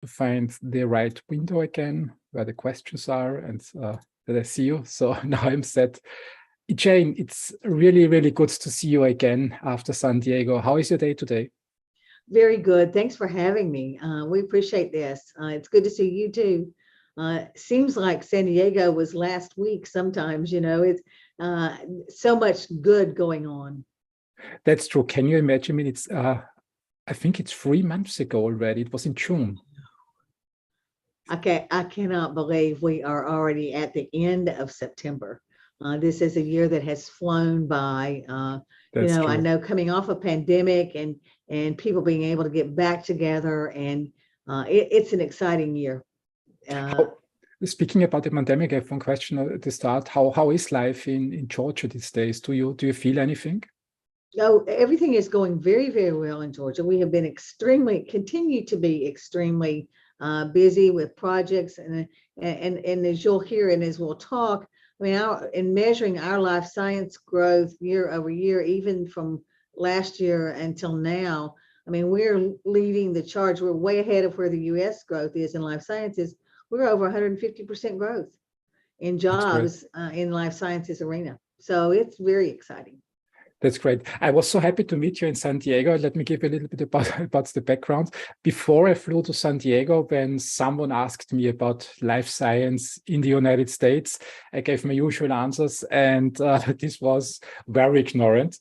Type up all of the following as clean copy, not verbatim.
to find the right window again where the questions are and that I see you. So now I'm set. EJane, it's really, really good to see you again after San Diego. How is your day today? Very good. Thanks for having me. We appreciate this. It's good to see you too. Seems like San Diego was last week sometimes, it's so much good going on. That's true. Can you imagine? I mean, it's I think it's 3 months ago already. It was in June. I cannot believe we are already at the end of September. This is a year that has flown by. That's true. I know coming off a pandemic and people being able to get back together, and it's an exciting year. Speaking about the pandemic, I have one question at the start. How is life in Georgia these days? Do you feel anything? Oh, everything is going very, very well in Georgia. We have been continue to be extremely busy with projects, and as you'll hear and as we'll talk, I mean, in measuring our life science growth year over year, even from last year until now, I mean, we're leading the charge. We're way ahead of where the U.S. growth is in life sciences. We're over 150% growth in jobs in life sciences arena. So it's very exciting. That's great. I was so happy to meet you in San Diego. Let me give you a little bit about the background. Before I flew to San Diego, when someone asked me about life science in the United States, I gave my usual answers, and this was very ignorant.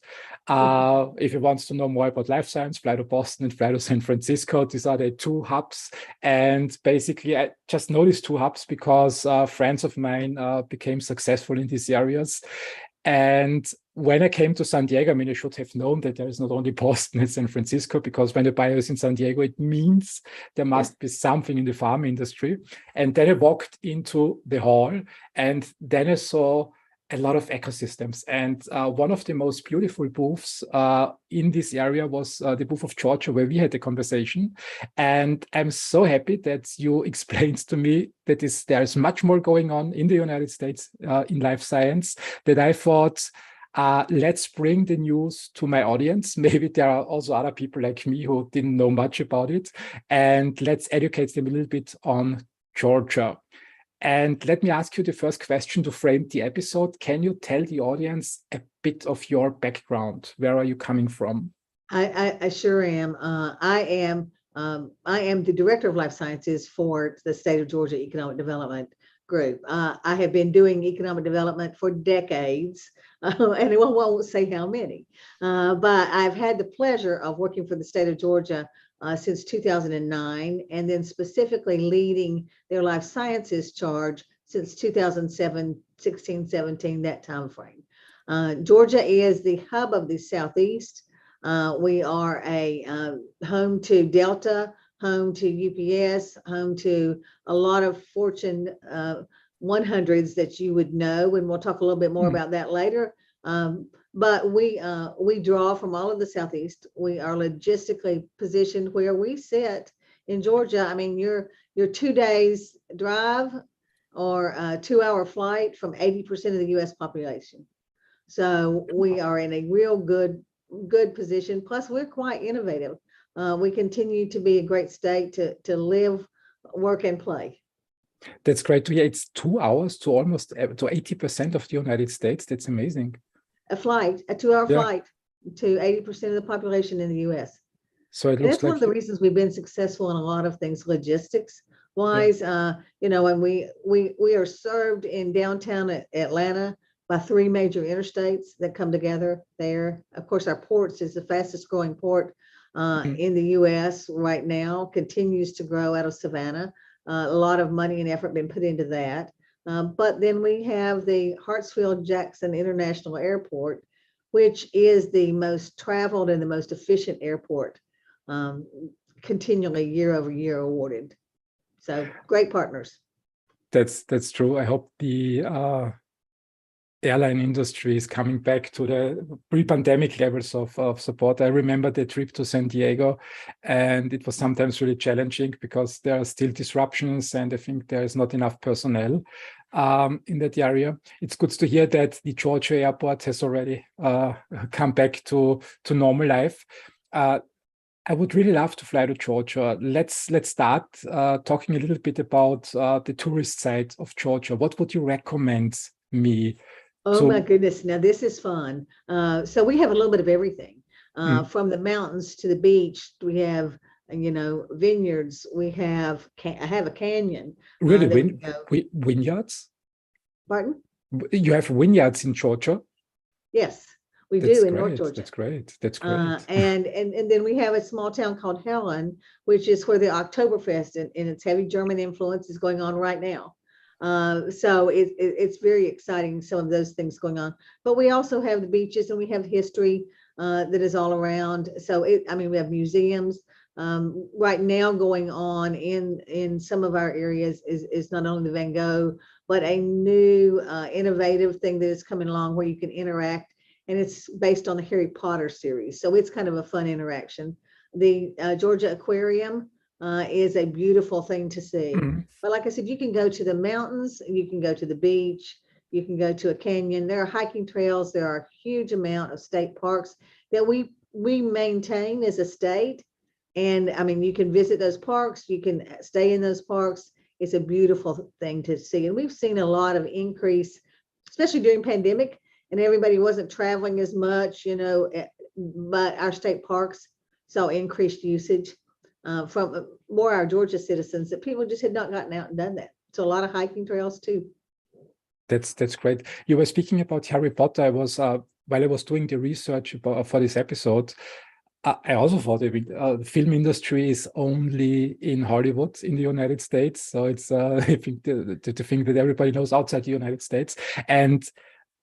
If you want to know more about life science, fly to Boston and fly to San Francisco. These are the 2 hubs. And basically, I just know these 2 hubs because friends of mine became successful in these areas. And when I came to San Diego, I mean, I should have known that there is not only Boston and San Francisco, because when the bio is in San Diego, it means there must be something in the pharma industry. And then I walked into the hall, and then I saw a lot of ecosystems. And one of the most beautiful booths in this area was the booth of Georgia, where we had a conversation. And I'm so happy that you explained to me that there's much more going on in the United States in life science, that I thought, let's bring the news to my audience. Maybe there are also other people like me who didn't know much about it. And let's educate them a little bit on Georgia. And let me ask you the first question to frame the episode. Can you tell the audience a bit of your background? Where are you coming from? I sure am. I am the director of life sciences for the state of Georgia Economic Development Group. I have been doing economic development for decades, and I won't say how many, but I've had the pleasure of working for the state of Georgia since 2009, and then specifically leading their life sciences charge since 2007, 16, 17, that time frame. Georgia is the hub of the Southeast. We are a home to Delta, home to UPS, home to a lot of Fortune 100s that you would know, and we'll talk a little bit more about that later. But we draw from all of the Southeast. We are logistically positioned where we sit in Georgia. I mean, you're 2 days drive or a 2-hour flight from 80% of the U.S. population. So we are in a real good position. Plus, we're quite innovative. We continue to be a great state to live, work, and play. That's great to hear. It's 2 hours to almost to 80% of the United States. That's amazing. A 2-hour flight to 80% of the population in the U.S. So it looks that's one of the reasons we've been successful in a lot of things, logistics wise. And we are served in downtown Atlanta by 3 major interstates that come together there. Of course, our ports is the fastest growing port in the U.S. right now, continues to grow out of Savannah. A lot of money and effort been put into that. But then we have the Hartsfield-Jackson International Airport, which is the most traveled and the most efficient airport, continually year over year awarded. So great partners. That's true. I hope the airline industry is coming back to the pre-pandemic levels of support. I remember the trip to San Diego, and it was sometimes really challenging because there are still disruptions, and I think there is not enough personnel in that area. It's good to hear that the Georgia airport has already come back to normal life. I would really love to fly to Georgia. Let's start talking a little bit about the tourist side of Georgia. What would you recommend me Oh my to? goodness, now this is fun. So we have a little bit of everything, Mm, from the mountains to the beach. We have, vineyards. I have a canyon really, that we go. vineyards? Pardon? You have vineyards in Georgia? Yes, we That's do in North great. Georgia. That's great. That's great. And then we have a small town called Helen, which is where the Oktoberfest and its heavy German influence is going on right now. So it's very exciting, some of those things going on. But we also have the beaches, and we have history that is all around. So we have museums right now going on in some of our areas is not only the Van Gogh, but a new innovative thing that is coming along where you can interact, and it's based on the Harry Potter series. So it's kind of a fun interaction. The Georgia Aquarium is a beautiful thing to see. Mm, But like I said, you can go to the mountains, you can go to the beach, you can go to a canyon. There are hiking trails. There are a huge amount of state parks that we maintain as a state. And you can visit those parks, you can stay in those parks. It's a beautiful thing to see. And we've seen a lot of increase, especially during pandemic, and everybody wasn't traveling as much, but our state parks saw increased usage from more our Georgia citizens, that people just had not gotten out and done that. So a lot of hiking trails too. that's great. You were speaking about Harry Potter. I was while I was doing the research for this episode, I also thought the film industry is only in Hollywood in the United States. So it's I think the thing that everybody knows outside the United States. And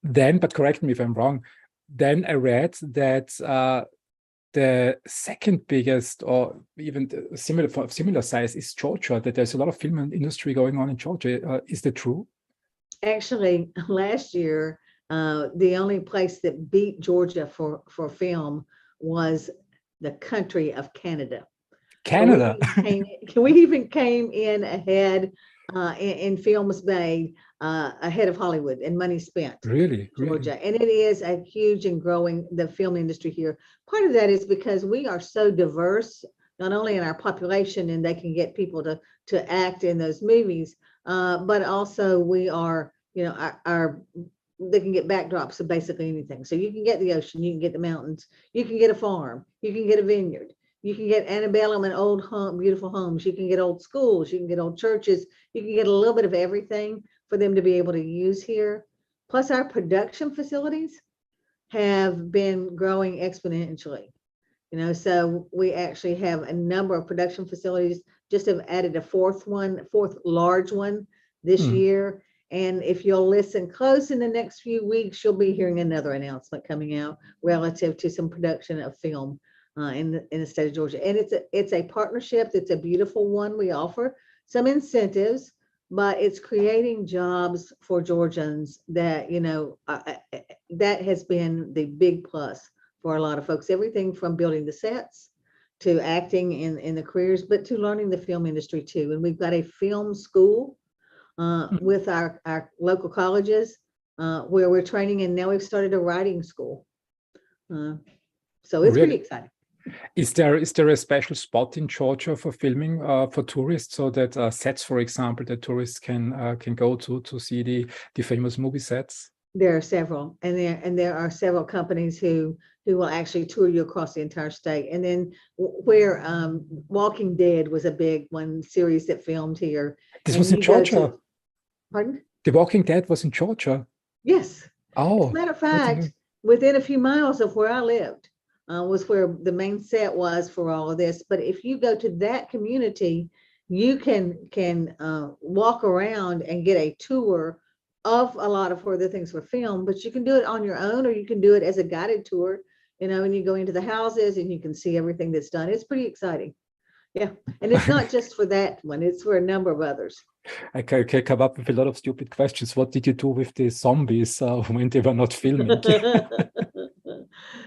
then, but correct me if I'm wrong, then I read that the second biggest, or even similar size, is Georgia, that there's a lot of film industry going on in Georgia. Is that true? Actually, last year, the only place that beat Georgia for film was the country of Canada. Canada. We even came in ahead in films made ahead of Hollywood and money spent. Really? Georgia, and it is a huge and growing, the film industry here. Part of that is because we are so diverse, not only in our population, and they can get people to act in those movies, but also we are, they can get backdrops of basically anything. So you can get the ocean, you can get the mountains, you can get a farm, you can get a vineyard, you can get antebellum and old home, beautiful homes, you can get old schools, you can get old churches, you can get a little bit of everything for them to be able to use here. Plus our production facilities have been growing exponentially. So we actually have a number of production facilities, just have added a fourth large one this year. And if you'll listen close in the next few weeks, you'll be hearing another announcement coming out relative to some production of film in the state of Georgia. And it's a partnership that's a beautiful one. We offer some incentives, but it's creating jobs for Georgians that, that has been the big plus for a lot of folks. Everything from building the sets to acting in the careers, but to learning the film industry too. And we've got a film school with our local colleges where we're training, and now we've started a writing school. So it's pretty exciting. Is there a special spot in Georgia for filming for tourists, so that sets, for example, that tourists can go to see the famous movie sets? There are several, and there are several companies who will actually tour you across the entire state. And then where Walking Dead was a big one series that filmed here. This was in Georgia. Pardon? The Walking Dead was in Georgia. Yes. Oh. As a matter of fact, within a few miles of where I lived was where the main set was for all of this. But if you go to that community, you can walk around and get a tour of a lot of where the things were filmed, but you can do it on your own, or you can do it as a guided tour, and you go into the houses and you can see everything that's done. It's pretty exciting. Yeah. And it's not just for that one, it's for a number of others. I can come up with a lot of stupid questions. What did you do with the zombies when they were not filming?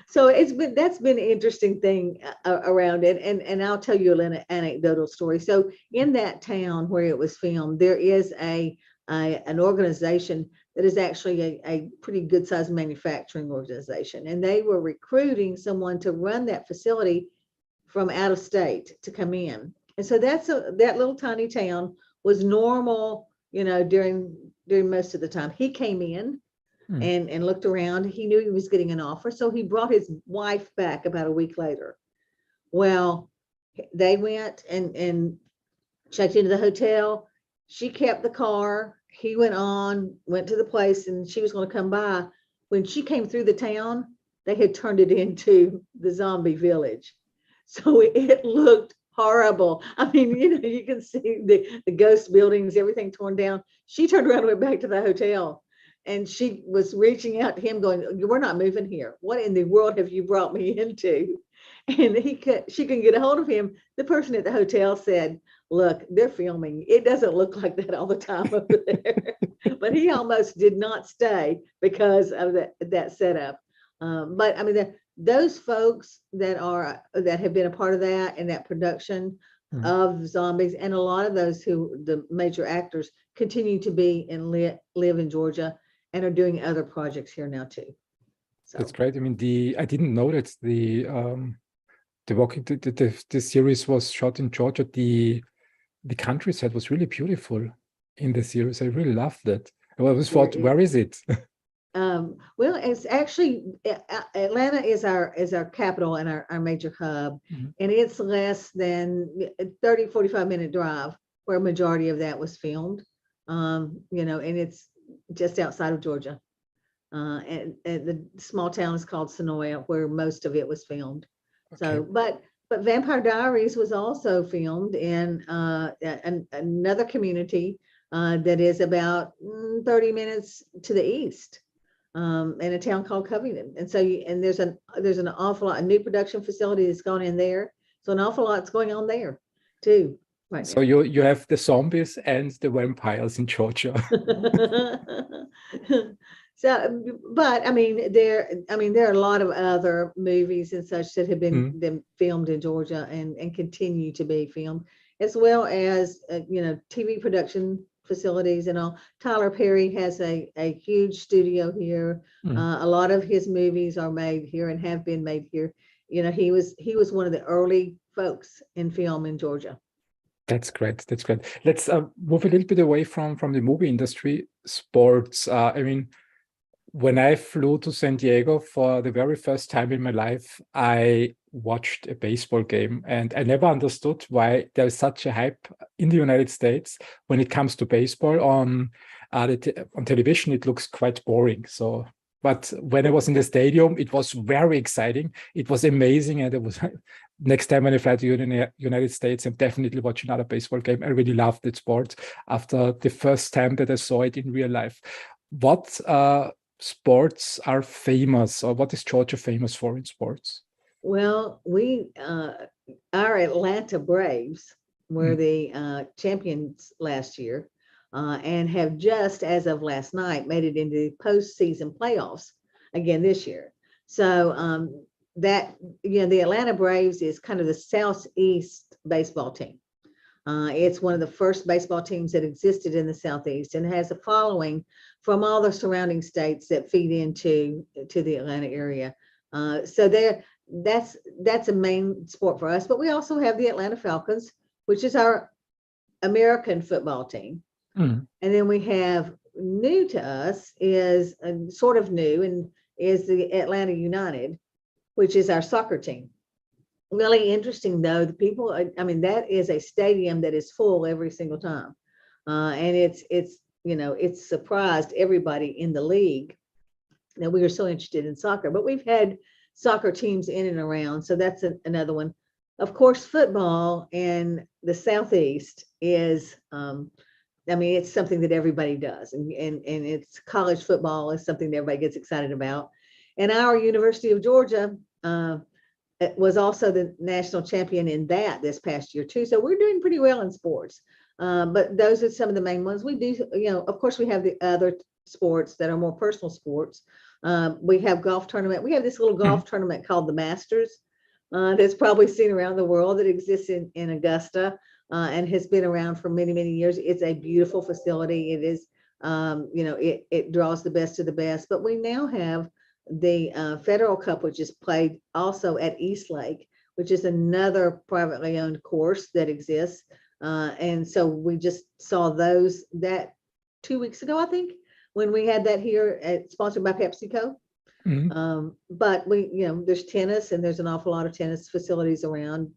So that's been an interesting thing around it. And I'll tell you an anecdotal story. So in that town where it was filmed, there is an organization that is actually a pretty good sized manufacturing organization. And they were recruiting someone to run that facility from out of state to come in. And so that little tiny town was normal, during most of the time. He came in and looked around. He knew he was getting an offer, so he brought his wife back about a week later. Well, they went and checked into the hotel. She kept the car. He went to the place, and she was going to come by. When she came through the town, they had turned it into the zombie village. So it looked horrible. I mean, you can see the ghost buildings, everything torn down. She turned around and went back to the hotel, and she was reaching out to him going, "We're not moving here. What in the world have you brought me into?" And she couldn't get a hold of him. The person at the hotel said, "Look, they're filming. It doesn't look like that all the time over there." But he almost did not stay because of that setup. But I mean, those folks that have been a part of that and that production of zombies, and a lot of those the major actors, continue to be and live in Georgia and are doing other projects here now too. So that's great. I mean, I didn't know that the series was shot in Georgia. The countryside was really beautiful in the series. I really loved it. I always thought, where is it? Well, it's actually Atlanta is our capital and our major hub, and it's less than 30-45 minute drive where a majority of that was filmed. And it's just outside of Georgia. And the small town is called Sonoya, where most of it was filmed. Okay. So, but Vampire Diaries was also filmed in another community that is about 30 minutes to the east, in a town called Covington. And so, there's an awful lot, a new production facility that's gone in there. So an awful lot's going on there too. Right. So you have the zombies and the vampires in Georgia. So, but I mean, there are a lot of other movies and such that have been filmed in Georgia and continue to be filmed, as well as TV production facilities and all. Tyler Perry has a huge studio here. A lot of his movies are made here and have been made here. He was one of the early folks in film in Georgia. That's great. That's great. Let's move a little bit away from the movie industry. Sports. I mean, when I flew to San Diego for the very first time in my life, I watched a baseball game, and I never understood why there's such a hype in the United States when it comes to baseball. On television, it looks quite boring. So, but when I was in the stadium, it was very exciting. It was amazing, and it was. Next time when I fly to the United States, I'm definitely watching another baseball game. I really loved that sport after the first time that I saw it in real life. What sports are famous, or what is Georgia famous for in sports? Well, our Atlanta Braves were the champions last year, and have just, as of last night, made it into the postseason playoffs again this year. So the Atlanta Braves is kind of the Southeast baseball team. It's one of the first baseball teams that existed in the Southeast, and has a following from all the surrounding states that feed into the Atlanta area. So that's a main sport for us. But we also have the Atlanta Falcons, which is our American football team. And then we have, new to us is sort of new, and is the Atlanta United, which is our soccer team. Really interesting though, the people, that is a stadium that is full every single time. And it's surprised everybody in the league that we are so interested in soccer, but we've had soccer teams in and around. So that's another one. Of course, football in the Southeast is, it's something that everybody does. And it's college football is something that everybody gets excited about. And our University of Georgia, it was also the national champion in that this past year too. So we're doing pretty well in sports. But those are some of the main ones. We do, of course, we have the other sports that are more personal sports. We have golf tournament. We have this little golf tournament called the Masters that's probably seen around the world, that exists in Augusta and has been around for many, many years. It's a beautiful facility. It is, it draws the best of the best. But we now have the Federal Cup, which is played also at East Lake, which is another privately owned course that exists. And so we just saw that 2 weeks ago, I think, when we had that here sponsored by PepsiCo. But there's tennis, and there's an awful lot of tennis facilities around.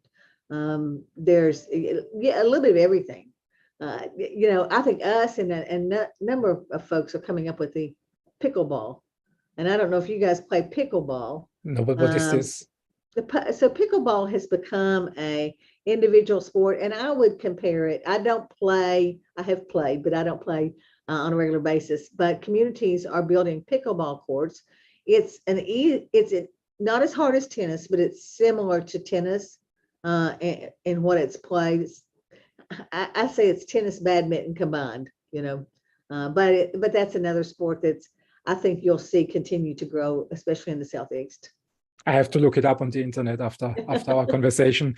There's a little bit of everything. I think us and a number of folks are coming up with the pickleball. And I don't know if you guys play pickleball. No, but what is this? So pickleball has become a individual sport, and I would compare it. I have played, but I don't play on a regular basis. But communities are building pickleball courts. It's not as hard as tennis, but it's similar to tennis in what it's played. I say it's tennis, badminton combined, but that's another sport that's, I think you'll see continue to grow, especially in the Southeast. I have to look it up on the internet after our conversation.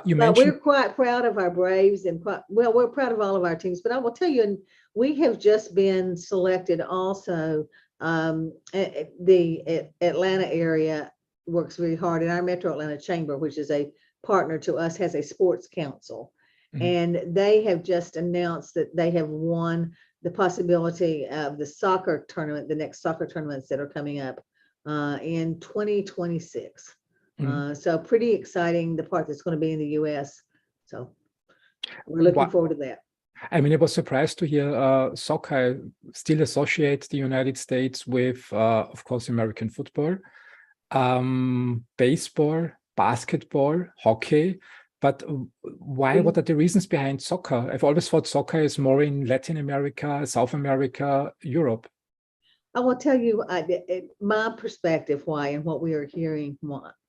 You mentioned we're quite proud of our Braves, and we're proud of all of our teams. But I will tell you, and we have just been selected also. The Atlanta area works very hard, and our Metro Atlanta Chamber, which is a partner to us, has a sports council. And they have just announced that they have won the possibility of the soccer tournament, the next soccer tournaments that are coming up in 2026. So pretty exciting, the part that's going to be in the US. So we're looking forward to that. I mean, I was surprised to hear soccer still associates the United States with, of course, American football, baseball, basketball, hockey. But why? What are the reasons behind soccer? I've always thought soccer is more in Latin America, South America, Europe. I will tell you my perspective why, and what we are hearing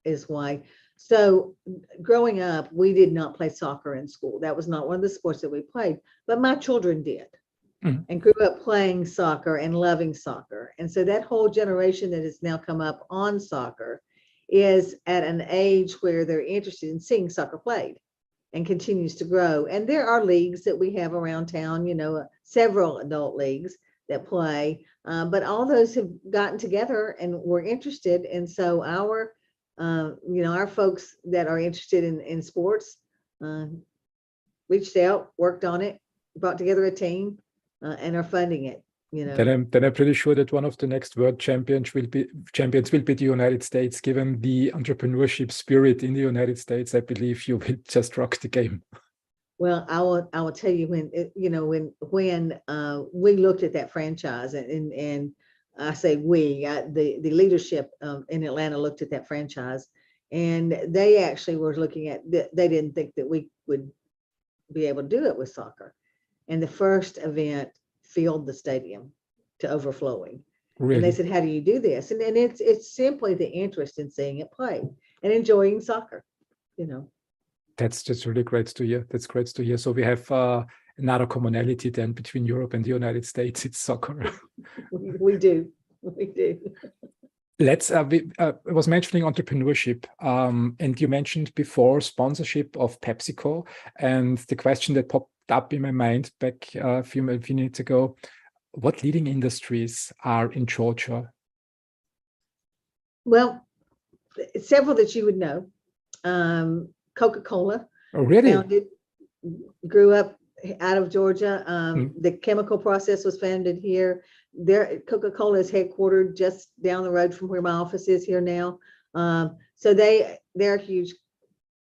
is why. So growing up, we did not play soccer in school. That was not one of the sports that we played, but my children did and grew up playing soccer and loving soccer. And so that whole generation that has now come up on soccer is at an age where they're interested in seeing soccer played, and continues to grow. And there are leagues that we have around town, several adult leagues that play, but all those have gotten together and were interested. And so our folks that are interested in sports reached out, worked on it, brought together a team, and are funding it. Then I'm pretty sure that one of the next world champions will be the United States. Given the entrepreneurship spirit in the United States, I believe you will just rock the game. Well, I will tell you, when we looked at that franchise, and I say the leadership in Atlanta looked at that franchise, and they actually were looking at, they didn't think that we would be able to do it with soccer. And the first event filled the stadium to overflowing. Really? And they said, how do you do this? And it's simply the interest in seeing it played and enjoying soccer, That's just really great to hear. That's great to hear. So we have another commonality then between Europe and the United States. It's soccer. We do. Let's. I was mentioning entrepreneurship, and you mentioned before sponsorship of PepsiCo, and the question that popped up in my mind back a few minutes ago: what leading industries are in Georgia? Well, several that you would know. Coca-Cola. Oh, really? Grew up out of Georgia. The chemical process was founded here. Coca-Cola is headquartered just down the road from where my office is here now. So they're huge.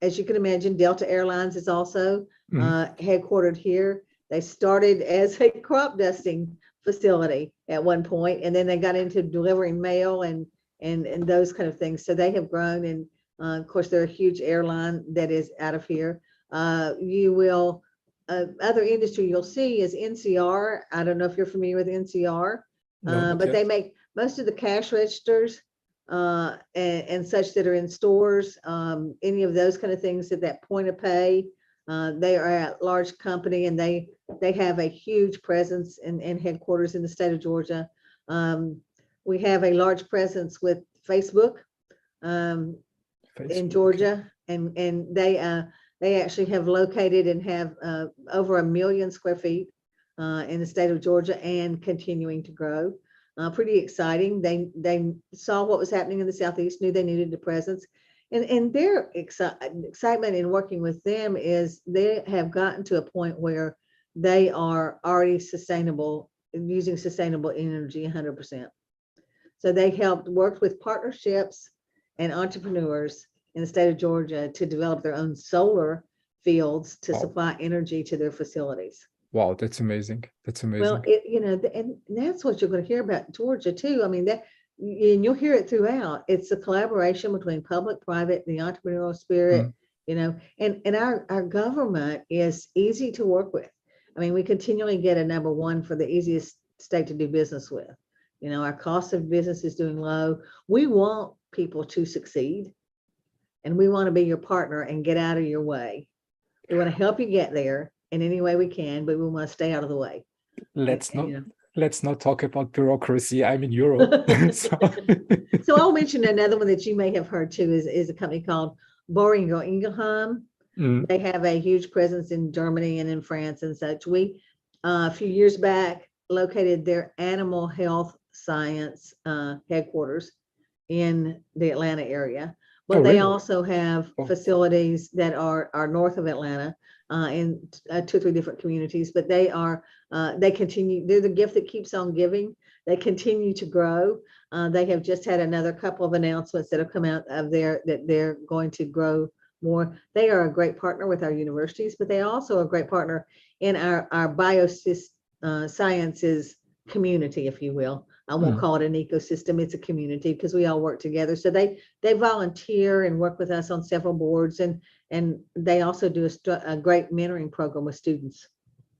As you can imagine, Delta Airlines is also headquartered here. They started as a crop dusting facility at one point, and then they got into delivering mail and those kind of things. So they have grown, and of course, they're a huge airline that is out of here. You will, other industry you'll see is NCR. I don't know if you're familiar with NCR, but they make most of the cash registers and such that are in stores, any of those kind of things at that point of pay. They are a large company, and they have a huge presence and headquarters in the state of Georgia. We have a large presence with Facebook. In Georgia, and they actually have located and have over 1 million square feet in the state of Georgia, and continuing to grow. Pretty exciting. They saw what was happening in the Southeast, knew they needed a presence, And their excitement in working with them is they have gotten to a point where they are already sustainable, using sustainable energy 100%. So they worked with partnerships and entrepreneurs in the state of Georgia to develop their own solar fields to supply energy to their facilities. Wow, that's amazing. That's amazing. Well, and that's what you're going to hear about Georgia too. I mean, and you'll hear it throughout. It's a collaboration between public, private, the entrepreneurial spirit, and our government is easy to work with. I mean, we continually get a number one for the easiest state to do business with. Our cost of business is doing low. We want people to succeed, and we want to be your partner and get out of your way. We want to help you get there in any way we can, but we want to stay out of the way. Let's not talk about bureaucracy. I'm in Europe. So I'll mention another one that you may have heard too is a company called Boehringer Ingelheim. They have a huge presence in Germany and in France and such. We, a few years back, located their animal health science headquarters in the Atlanta area. But they also have facilities that are north of Atlanta in 2 or 3 different communities. But they continue, they're the gift that keeps on giving. They continue to grow. They have just had another couple of announcements that have come out of there that they're going to grow more. They are a great partner with our universities, but they also are a great partner in our biosciences community, if you will. I won't call it an ecosystem, it's a community because we all work together. So they volunteer and work with us on several boards, and they also do a great mentoring program with students.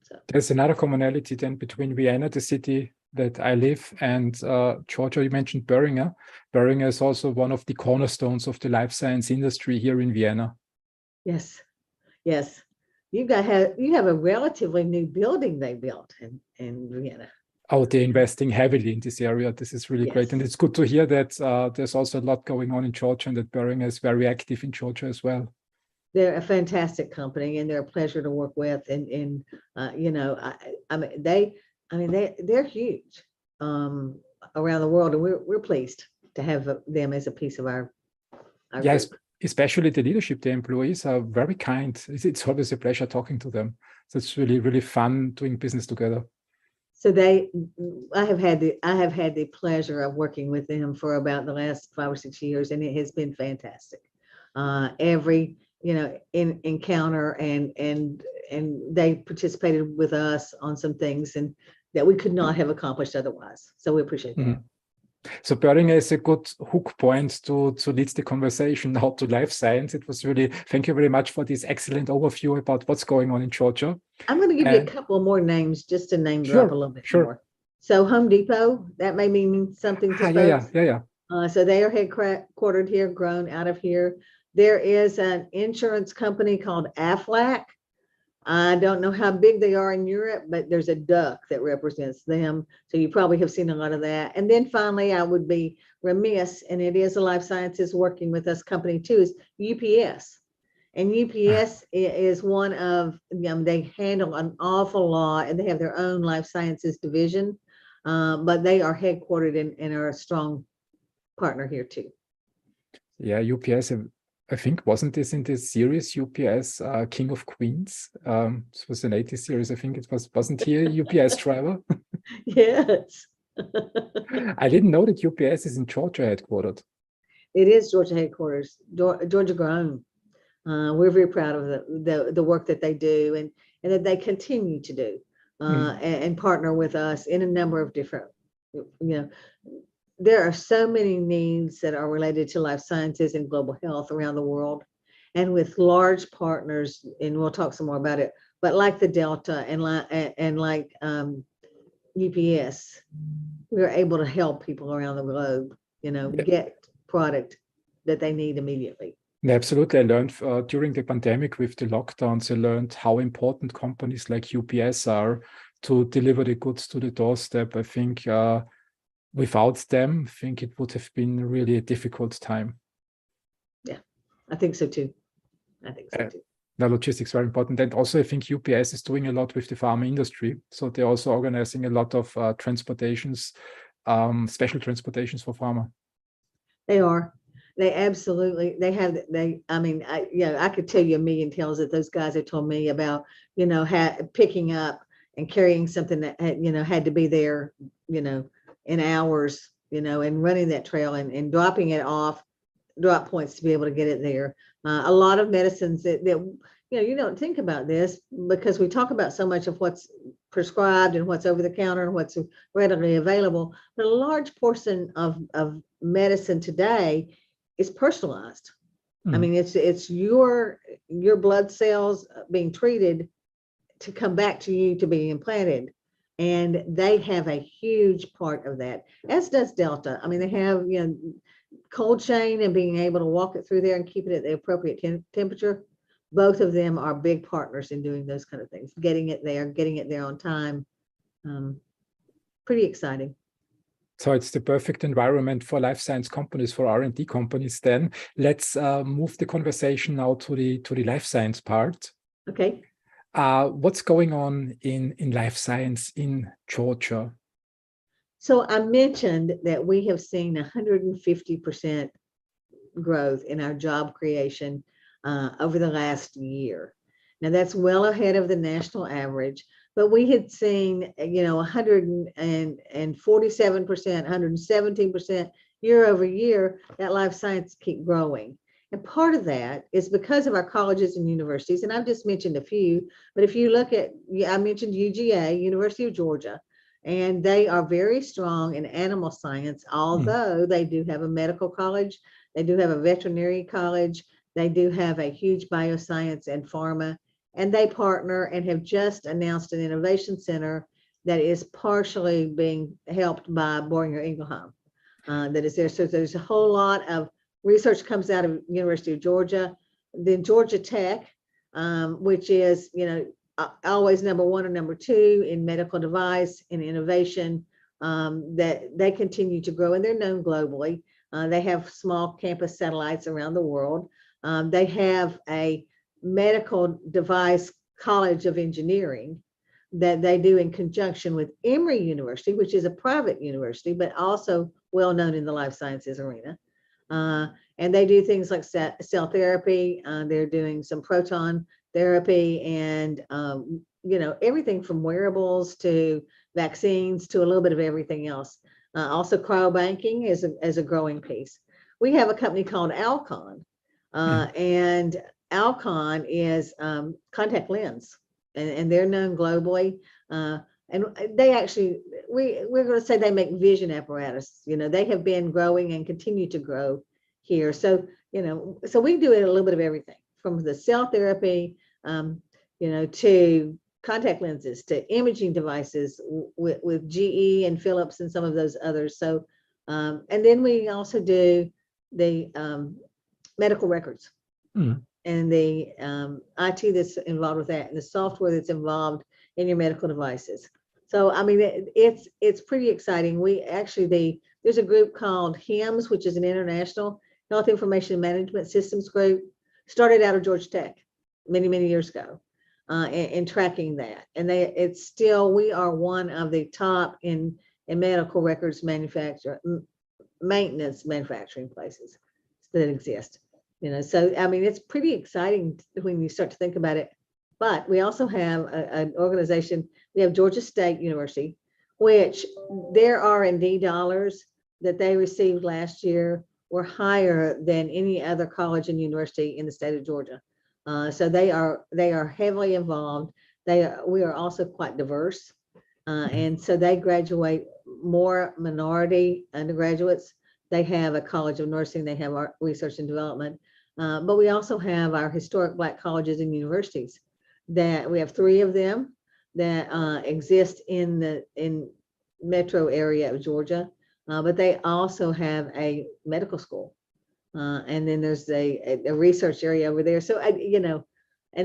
So there's another commonality then between Vienna, the city that I live, and Georgia. You mentioned Boehringer. Boehringer is also one of the cornerstones of the life science industry here in Vienna. Yes. You have a relatively new building they built in Vienna. Oh, they're investing heavily in this area. This is really great. And it's good to hear that there's also a lot going on in Georgia and that Boehringer is very active in Georgia as well. They're a fantastic company and they're a pleasure to work with. And they're huge around the world, and we're pleased to have them as a piece of our yes, group. Especially the leadership. The employees are very kind. It's always a pleasure talking to them. So it's really, really fun doing business together. So I have had the pleasure of working with them for about the last 5 or 6 years, and it has been fantastic. Every encounter and they participated with us on some things and that we could not have accomplished otherwise. So we appreciate that. So Boehringer is a good hook point to lead the conversation now to life science. It was really, thank you very much for this excellent overview about what's going on in Georgia. I'm going to give you a couple more names just to name drop a little bit more. So HomeDepot, that may mean something to folks. Yeah. So they are headquartered here, grown out of here. There is an insurance company called Aflac. I don't know how big they are in Europe, but there's a duck that represents them. So you probably have seen a lot of that. And then finally, I would be remiss, and it is a life sciences working with us company too, is UPS. And UPS is one of, they handle an awful lot and they have their own life sciences division, but they are headquartered and are a strong partner here too. Yeah, UPS, I think, wasn't this in this series, UPS, King of Queens? This was an 80s series, I think it wasn't he a UPS driver? Yes. I didn't know that UPS is in Georgia headquartered. It is Georgia headquarters, Georgia grown. We're very proud of the work that they do and that they continue to do and partner with us in a number of different, there are so many needs that are related to life sciences and global health around the world, and with large partners, and we'll talk some more about it, but like the Delta and like UPS, we're able to help people around the globe, get product that they need immediately. Absolutely. I learned during the pandemic with the lockdowns, I learned how important companies like UPS are to deliver the goods to the doorstep. I think without them, I think it would have been really a difficult time. Yeah, I think so too. The logistics are very important. And also, I think UPS is doing a lot with the pharma industry. So they're also organizing a lot of transportations, special transportations for pharma. They are. They absolutely, I mean, I could tell you a million tales that those guys have told me about, picking up and carrying something that had to be there, in hours, and running that trail and dropping it off, drop points to be able to get it there. A lot of medicines that you don't think about this because we talk about so much of what's prescribed and what's over the counter and what's readily available, but a large portion of medicine today is personalized. I mean, it's your blood cells being treated to come back to you to be implanted. And they have a huge part of that, as does Delta. I mean, they have, cold chain and being able to walk it through there and keep it at the appropriate temperature. Both of them are big partners in doing those kind of things, getting it there on time. Pretty exciting. So it's the perfect environment for life science companies, for R&D companies. Then let's move the conversation now to the life science part. Okay. What's going on in life science in Georgia? So I mentioned that we have seen 150% growth in our job creation over the last year. Now that's well ahead of the national average, but we had seen, 147%, 117% year over year, that life science keep growing. And part of that is because of our colleges and universities, and I've just mentioned a few, but if you look at, I mentioned UGA, University of Georgia, and they are very strong in animal science, although they do have a medical college, they do have a veterinary college, they do have a huge bioscience and pharma, and they partner and have just announced an innovation center that is partially being helped by Boehringer Ingelheim that is there. So there's a whole lot of research comes out of University of Georgia, then Georgia Tech, which is, always number one or number two in medical device and innovation, that they continue to grow and they're known globally. They have small campus satellites around the world. They have a medical device college of engineering that they do in conjunction with Emory University, which is a private university, but also well known in the life sciences arena. And they do things like cell therapy. They're doing some proton therapy and, everything from wearables to vaccines to a little bit of everything else. Also cryobanking is a growing piece. We have a company called Alcon, and Alcon is contact lens, and they're known globally. And they actually, we're going to say they make vision apparatus. They have been growing and continue to grow here. So, so we do it a little bit of everything from the cell therapy, to contact lenses, to imaging devices with GE and Philips and some of those others. So, and then we also do the medical records and the IT that's involved with that and the software that's involved in your medical devices. So, I mean, it's pretty exciting. We actually, there's a group called HIMSS, which is an international Health Information Management Systems group, started out of Georgia Tech many, many years ago, in tracking that. And we are one of the top in medical records maintenance manufacturing places that exist. So, I mean, it's pretty exciting when you start to think about it. But we also have an organization, we have Georgia State University, which their R&D dollars that they received last year were higher than any other college and university in the state of Georgia. So they are heavily involved. We are also quite diverse. And so they graduate more minority undergraduates. They have a College of Nursing, they have our research and development. But we also have our historic Black colleges and universities that we have 3 of them that exist in metro area of Georgia. But they also have a medical school. And then there's a research area over there. So, and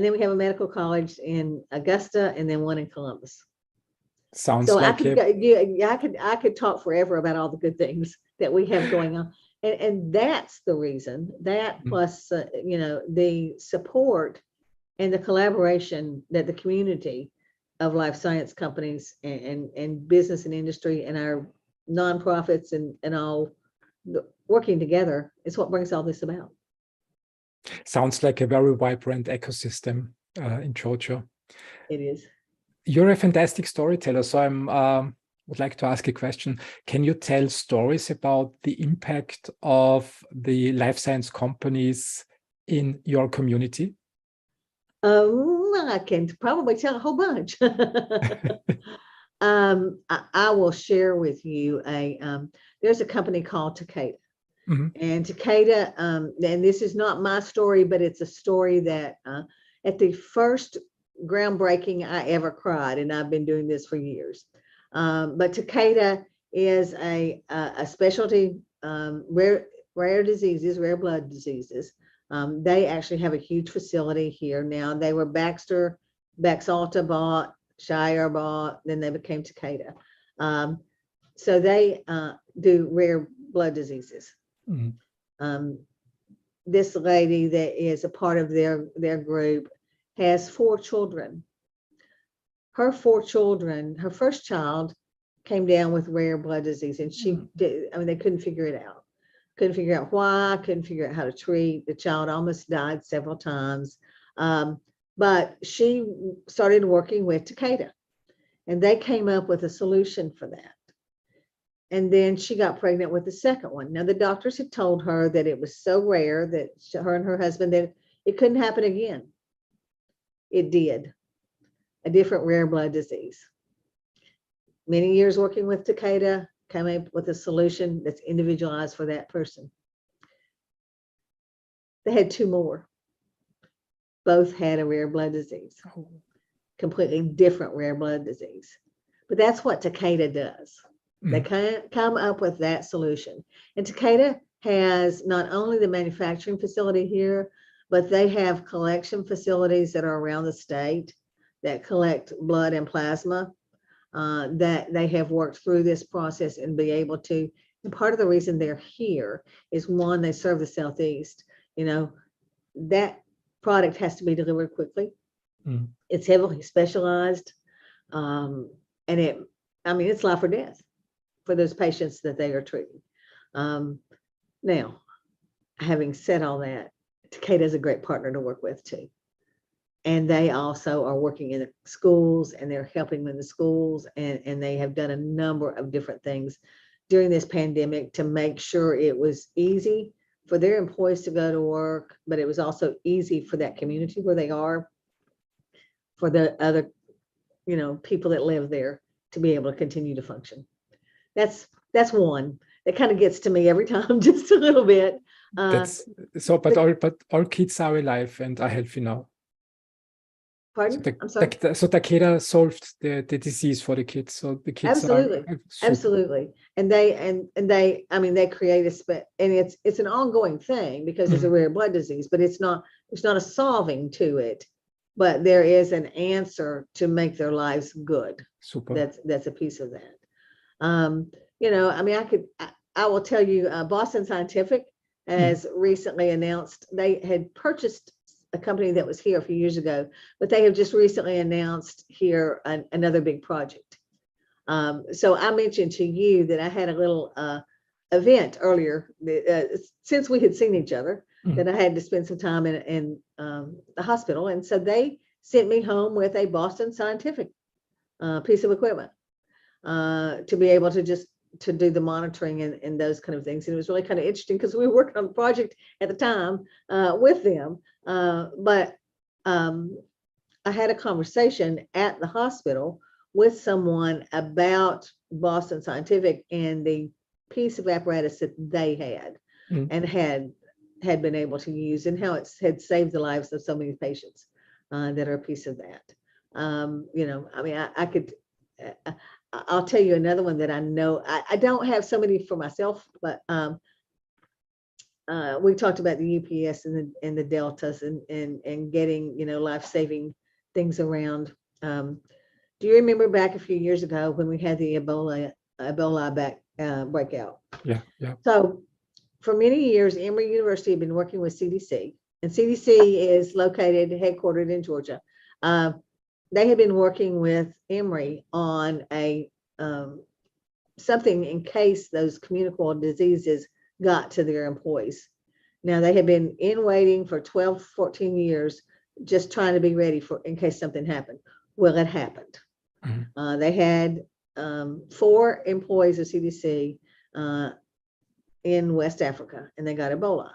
then we have a medical college in Augusta and then one in Columbus. Sounds so like I could talk forever about all the good things that we have going on. And that's the reason that plus, the support and the collaboration that the community of life science companies and business and industry and our nonprofits and all working together is what brings all this about. Sounds like a very vibrant ecosystem in Georgia. It is. You're a fantastic storyteller, so I would like to ask a question. Can you tell stories about the impact of the life science companies in your community? I can probably tell a whole bunch. I will share with you there's a company called Takeda. Mm-hmm. And Takeda, and this is not my story, but it's a story that at the first groundbreaking I ever cried, and I've been doing this for years. But Takeda is a specialty rare diseases, rare blood diseases. They actually have a huge facility here now. They were Baxalta bought, Shire bought, then they became Takeda. So they do rare blood diseases. Mm-hmm. This lady that is a part of their group has 4 children. Her 4 children, her first child came down with rare blood disease, and she did, I mean, they couldn't figure it out. Couldn't figure out why, couldn't figure out how to treat. The child almost died several times. But she started working with Takeda, and they came up with a solution for that. And then she got pregnant with the second one. Now, the doctors had told her that it was so rare that her and her husband, that it couldn't happen again. It did. A different rare blood disease. Many years working with Takeda, came up with a solution that's individualized for that person. They had 2 more. Both had a rare blood disease. Completely different rare blood disease. But that's what Takeda does. They come up with that solution. And Takeda has not only the manufacturing facility here, but they have collection facilities that are around the state that collect blood and plasma, that they have worked through this process and be able to. And part of the reason they're here is, one, they serve the Southeast. You know, that product has to be delivered quickly. It's heavily specialized. And it's life or death for those patients that they are treating. Now, having said all that, Takeda is a great partner to work with too. And they also are working in the schools, and they're helping in the schools, and they have done a number of different things during this pandemic to make sure it was easy for their employees to go to work, but it was also easy for that community where they are, for the other, people that live there to be able to continue to function. That's one that kind of gets to me every time, just a little bit. But all kids are alive and are healthy now. Pardon? I'm sorry. So Takeda solved the disease for the kids. So the kids absolutely. And they create and it's an ongoing thing because it's a rare blood disease, but it's not a solving to it, but there is an answer to make their lives good. Super. That's a piece of that. I will tell you, Boston Scientific has recently announced they had purchased a company that was here a few years ago, but they have just recently announced here another big project. So I mentioned to you that I had a little event earlier, since we had seen each other, that I had to spend some time in the hospital. And so they sent me home with a Boston Scientific piece of equipment to be able to do the monitoring and those kind of things. And it was really kind of interesting because we were working on the project at the time with them. But I had a conversation at the hospital with someone about Boston Scientific and the piece of apparatus that they had and had been able to use, and how it had saved the lives of so many patients that are a piece of that. I'll tell you another one that I know. I don't have so many for myself, but we talked about the UPS and the Deltas and getting, life-saving things around. Do you remember back a few years ago when we had the Ebola breakout? Yeah. So for many years, AMRI University had been working with CDC, and CDC is headquartered in Georgia. They had been working with AMRI on something in case those communicable diseases got to their employees. Now, they had been in waiting for 12, 14 years, just trying to be ready for in case something happened. Well, it happened. They had 4 employees of CDC in West Africa, and they got Ebola.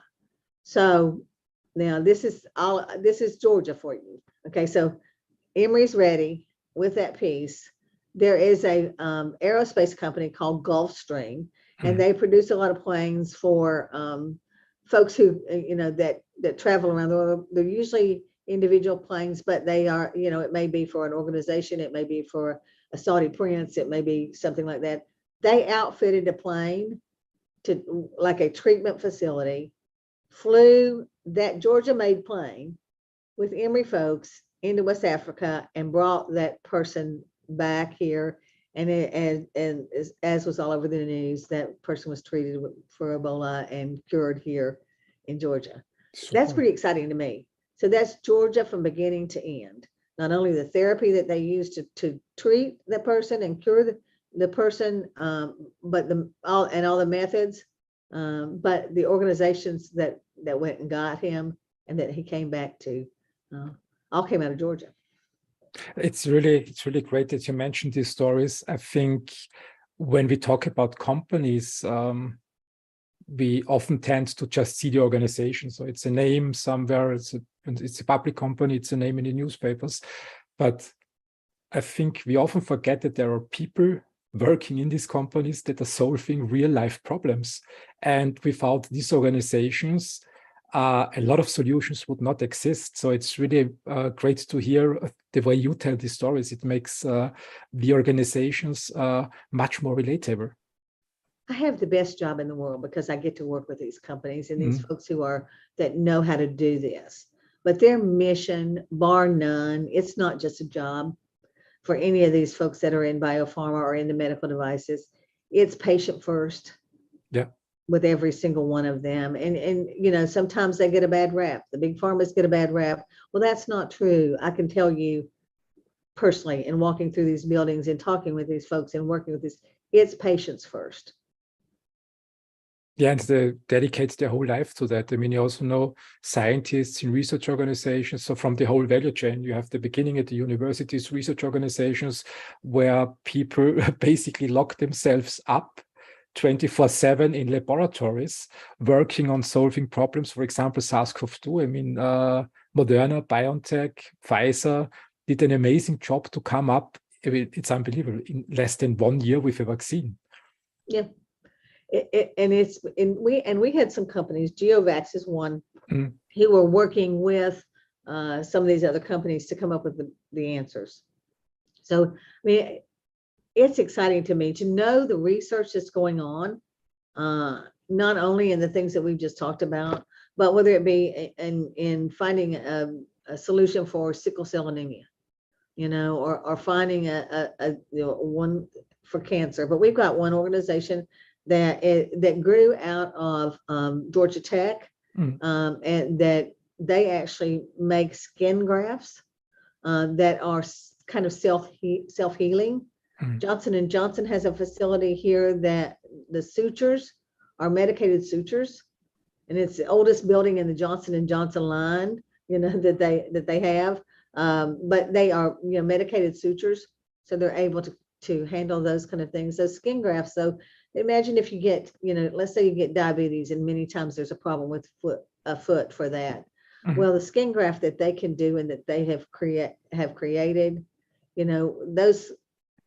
So now this is Georgia for you. Okay, so Emory's ready with that piece. There is a aerospace company called Gulfstream, and they produce a lot of planes for folks who that travel around the world. They're usually individual planes, but they are, it may be for an organization, it may be for a Saudi prince, it may be something like that. They outfitted a plane to like a treatment facility, flew that Georgia-made plane with Emory folks into West Africa and brought that person back here. And as was all over the news, that person was treated for Ebola and cured here in Georgia. Super. That's pretty exciting to me. So that's Georgia from beginning to end. Not only the therapy that they use to treat the person and cure the person, but all the methods, but the organizations that went and got him and that he came back to, all came out of Georgia. It's really great that you mentioned these stories. I think when we talk about companies, we often tend to just see the organization. So it's a name somewhere, it's a public company, it's a name in the newspapers. But I think we often forget that there are people working in these companies that are solving real life problems. And without these organizations, a lot of solutions would not exist. So it's really great to hear the way you tell these stories. It makes the organizations much more relatable. I have the best job in the world because I get to work with these companies and these folks that know how to do this. But their mission, bar none, it's not just a job for any of these folks that are in biopharma or in the medical devices. It's patient first. Yeah. With every single one of them. And sometimes they get a bad rap. The big pharmas get a bad rap. Well, that's not true. I can tell you personally, in walking through these buildings and talking with these folks and working with this, it's patients first. Yeah, and they dedicate their whole life to that. I mean, you also know scientists in research organizations. So from the whole value chain, you have the beginning at the universities, research organizations, where people basically lock themselves up 24/7 in laboratories, working on solving problems. For example, SARS-CoV-2. I mean, Moderna, BioNTech, Pfizer did an amazing job to come up. It's unbelievable, in less than 1 year with a vaccine. Yeah. We had some companies, GeoVax is one, who were working with some of these other companies to come up with the answers. So, I mean, it's exciting to me to know the research that's going on, not only in the things that we've just talked about, but whether it be in finding a solution for sickle cell anemia, or finding one for cancer. But we've got one organization that grew out of Georgia Tech, and that they actually make skin grafts that are kind of self-healing. Johnson & Johnson has a facility here that the sutures are medicated sutures, and it's the oldest building in the Johnson & Johnson line, that they have. But they are, medicated sutures, so they're able to handle those kind of things. Those skin grafts, so imagine if you get, let's say you get diabetes, and many times there's a problem with a foot for that. Well, the skin graft that they can do and that they have created, those,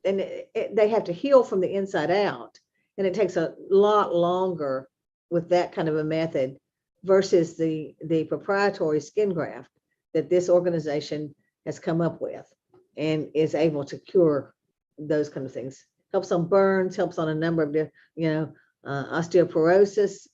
and they have to heal from the inside out, and it takes a lot longer with that kind of a method versus the proprietary skin graft that this organization has come up with and is able to cure those kind of things. Helps on burns, helps on a number of different, osteoporosis,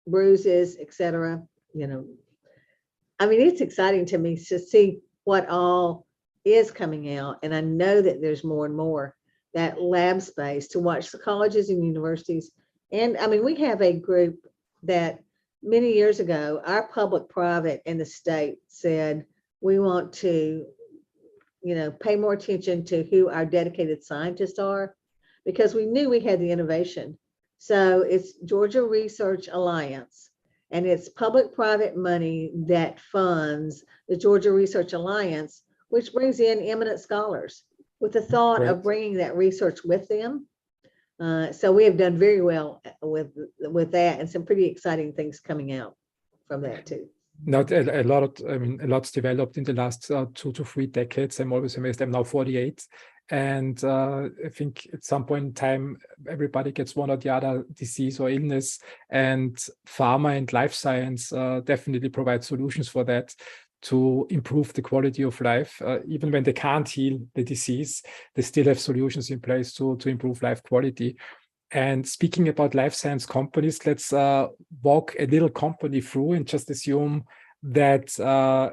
bruises, etc. I mean, it's exciting to me to see what all is coming out, and I know that there's more and more. That Labspace, to watch the colleges and universities. And I mean, we have a group that many years ago, our public-private and the state said, we want to, pay more attention to who our dedicated scientists are, because we knew we had the innovation, So it's Georgia Research Alliance, and it's public-private money that funds the Georgia Research Alliance, which brings in eminent scholars with the thought of bringing that research with them. So we have done very well with that, and some pretty exciting things coming out from that too. Not a lot. I mean, a lot's developed in the last 2 to 3 decades. I'm always amazed. I'm now 48, and I think at some point in time, everybody gets one or the other disease or illness, and pharma and life science definitely provide solutions for that, to improve the quality of life. Even when they can't heal the disease, they still have solutions in place to improve life quality. And speaking about life science companies, let's walk a little company through and just assume that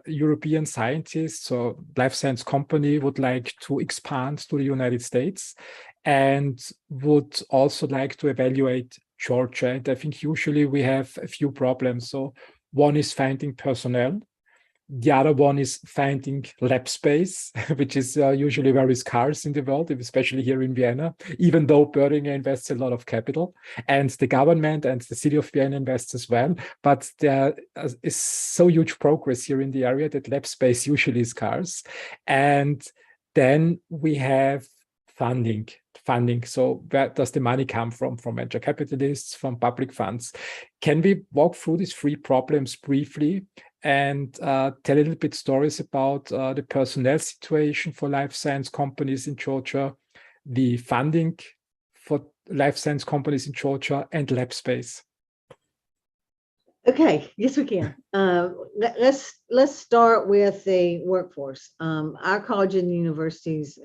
European scientists or life science company would like to expand to the United States and would also like to evaluate Georgia. And I think usually we have a few problems. So one is finding personnel. The other one is finding lab space, which is usually very scarce in the world, especially here in Vienna, even though Boehringer invests a lot of capital, and the government and the city of Vienna invests as well. But there is so huge progress here in the area that lab space usually is scarce. And then we have funding. So where does the money come from? From venture capitalists, from public funds? Can we walk through these 3 problems briefly and tell a little bit stories about the personnel situation for life science companies in Georgia, the funding for life science companies in Georgia, and lab space? Okay, yes, we can. Let's start with the workforce. Our colleges and universities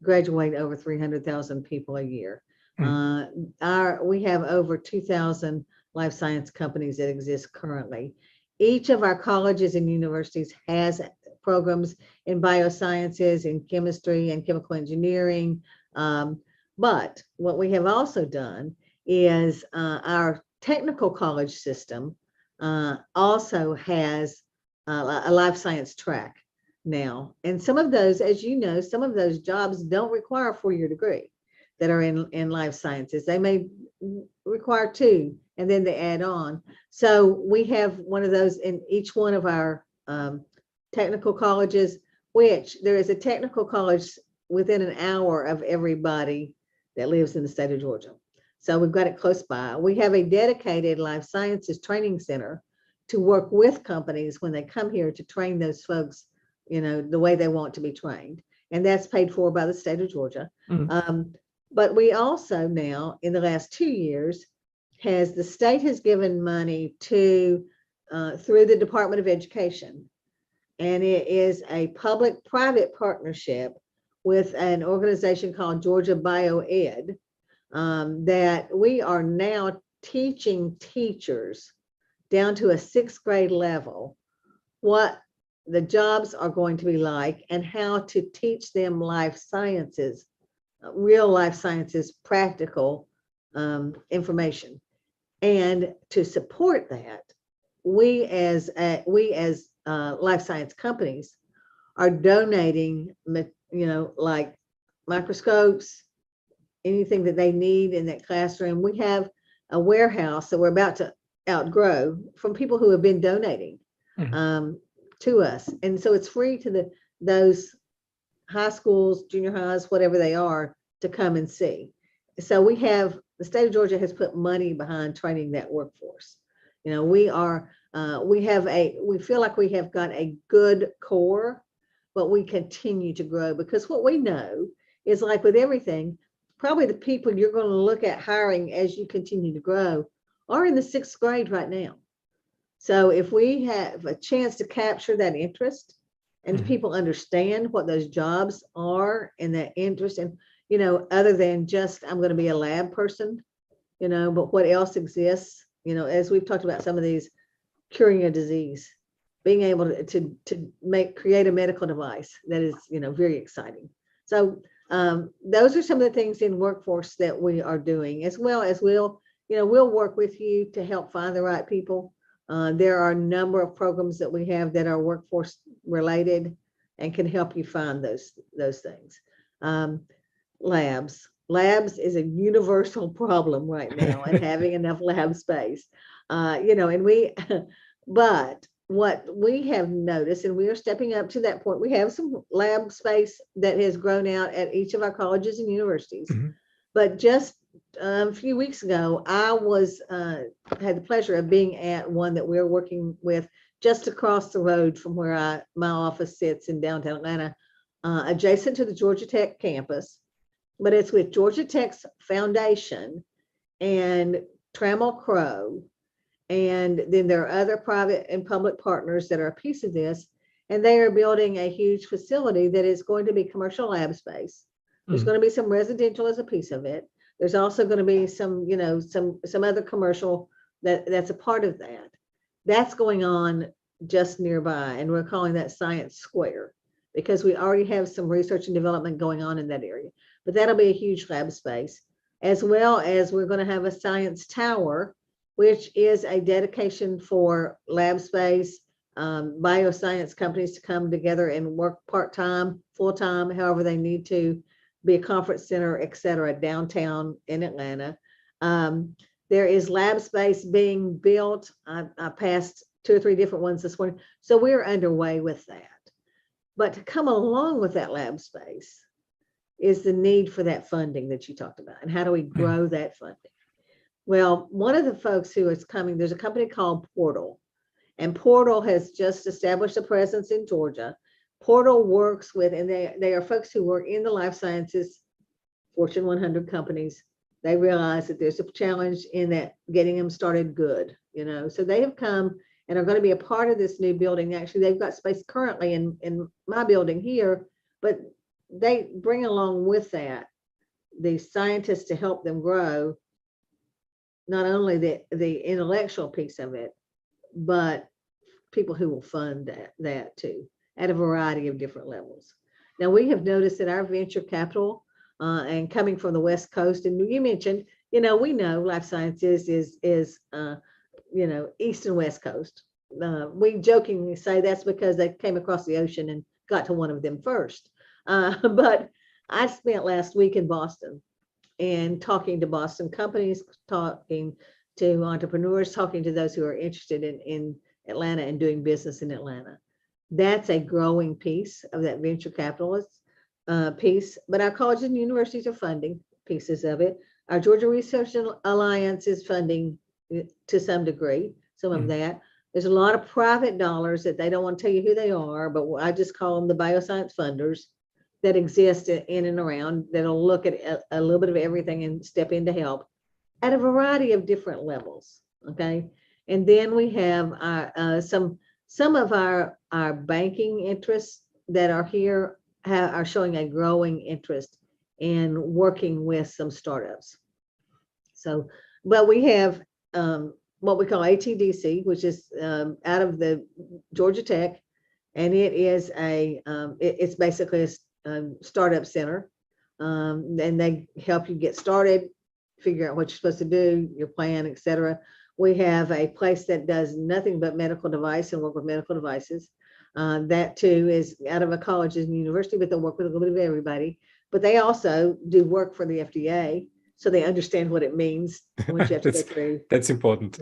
graduate over 300,000 people a year. We have over 2,000 life science companies that exist currently. Each of our colleges and universities has programs in biosciences, in chemistry and chemical engineering. But what we have also done is our technical college system also has a life science track now. And some of those, as you know, some of those jobs don't require a 4-year degree that are in life sciences. They may require 2, and then they add on. So we have one of those in each one of our technical colleges, which there is a technical college within an hour of everybody that lives in the state of Georgia. So we've got it close by. We have a dedicated life sciences training center to work with companies when they come here to train those folks, you know, the way they want to be trained. And that's paid for by the state of Georgia. But we also now, in the last 2 years, the state has given money to, through the Department of Education. And it is a public-private partnership with an organization called Georgia BioEd, that we are now teaching teachers down to a 6th grade level what the jobs are going to be like and how to teach them life sciences, real life sciences, practical information. And to support that, we as life science companies are donating, you know, like microscopes, anything that they need in that classroom. We have a warehouse that we're about to outgrow from people who have been donating to us. And so it's free to those high schools, junior highs, whatever they are, to come and see. So we have, the state of Georgia has put money behind training that workforce. You know, we feel like we have got a good core, but we continue to grow, because what we know is, like with everything, probably the people you're going to look at hiring as you continue to grow are in the 6th grade right now. So if we have a chance to capture that interest and people understand what those jobs are and that interest, and, you know, other than just, I'm going to be a lab person, you know, but what else exists, you know, as we've talked about some of these, curing a disease, being able to create a medical device that is, you know, very exciting. So those are some of the things in workforce that we are doing, as well as we'll work with you to help find the right people. There are a number of programs that we have that are workforce related and can help you find those things. Labs labs is a universal problem right now, and having enough lab space, but what we have noticed, and we are stepping up to that point, we have some lab space that has grown out at each of our colleges and universities. Mm-hmm. But just a few weeks ago, I had the pleasure of being at one that we're working with just across the road from where my office sits in downtown Atlanta, adjacent to the Georgia Tech campus. But it's with Georgia Tech's foundation and Trammell Crow. And then there are other private and public partners that are a piece of this. And they are building a huge facility that is going to be commercial lab space. There's going to be some residential as a piece of it. There's also going to be some other commercial that's a part of that. That's going on just nearby. And we're calling that Science Square because we already have some research and development going on in that area. But that'll be a huge lab space, as well as we're going to have a science tower, which is a dedication for lab space, bioscience companies to come together and work part-time, full-time, however they need to, be a conference center, et cetera, downtown in Atlanta. There is lab space being built. I passed 2 or 3 different ones this morning. So we're underway with that. But to come along with that lab space is the need for that funding that you talked about. And how do we grow that funding? Well, one of the folks who is coming, there's a company called Portal. And Portal has just established a presence in Georgia. Portal works with, and they are folks who work in the life sciences, Fortune 100 companies. They realize that there's a challenge in that getting them started good, So they have come and are going to be a part of this new building. Actually, they've got space currently in my building here, but they bring along with that the scientists to help them grow, not only the intellectual piece of it, but people who will fund that too, at a variety of different levels. Now, we have noticed that our venture capital and coming from the West Coast, and you mentioned, we know life sciences is East and West Coast. We jokingly say that's because they came across the ocean and got to one of them first. But I spent last week in Boston and talking to Boston companies, talking to entrepreneurs, talking to those who are interested in Atlanta and doing business in Atlanta. That's a growing piece of that venture capitalist piece, but our colleges and universities are funding pieces of it. Our Georgia Research Alliance is funding to some degree, some of that. There's a lot of private dollars that they don't want to tell you who they are, but I just call them the bioscience funders that exist in and around that'll look at a little bit of everything and step in to help at a variety of different levels. Okay. And then we have our, some of our banking interests that are here are showing a growing interest in working with some startups. So, but we have what we call ATDC, which is out of the Georgia Tech, and it is it's basically a startup center, and they help you get started, figure out what you're supposed to do, your plan, etc. We have a place that does nothing but medical device and work with medical devices. That too is out of a college and university, but they'll work with a little bit of everybody. But they also do work for the FDA, so they understand what it means once you have to go through. That's important.